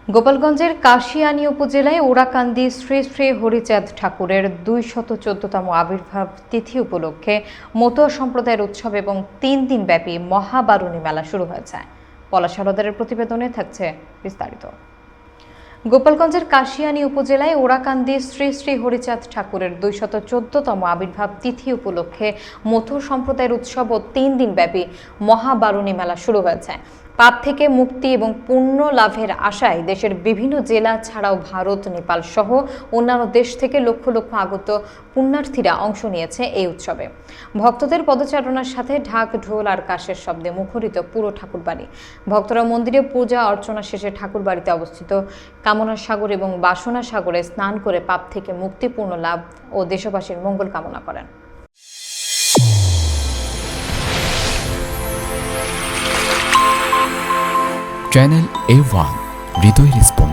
গোপালগঞ্জের কাশিয়ানী উপজেলায় ওরাকান্দি শ্রী শ্রী হরিচাঁদ ঠাকুরের ২১৪তম আবির্ভাব তিথি উপলক্ষে মতুয়া সম্প্রদায়ের উৎসব এবং ৩ দিনব্যাপী মহাবারুণী মেলা শুরু হয়েছে। পলাশ হালদারের প্রতিবেদনে থাকছে বিস্তারিত। গোপালগঞ্জের কাশিয়ানী উপজেলায় ওরাকান্দি শ্রী শ্রী হরিচাঁদ ঠাকুরের ২১৪তম আবির্ভাব তিথি উপলক্ষে মতুয়া সম্প্রদায়ের উৎসব ও ৩ দিনব্যাপী মহাবারুণী মেলা শুরু হয়েছে। পাপ থেকে মুক্তি এবং পুণ্য লাভের আশায় দেশের বিভিন্ন জেলা ছাড়াও ভারত, নেপাল সহ অন্যান্য দেশ থেকে লক্ষ লক্ষ আগত পুণ্যার্থীরা অংশ নিয়েছে এই উৎসবে। ভক্তদের পদচারণার সাথে ঢাক, ঢোল আর কাঁসের শব্দে মুখরিত পুরো ঠাকুরবাড়ি। ভক্তরা মন্দিরে পূজা অর্চনা শেষে ঠাকুরবাড়িতে অবস্থিত কামনা সাগর এবং বাসনা সাগরে স্নান করে পাপ থেকে মুক্তিপূর্ণ লাভ ও দেশবাসীর মঙ্গল কামনা করেন। চ্যানেল A1 হৃদয়ের স্পন্দন।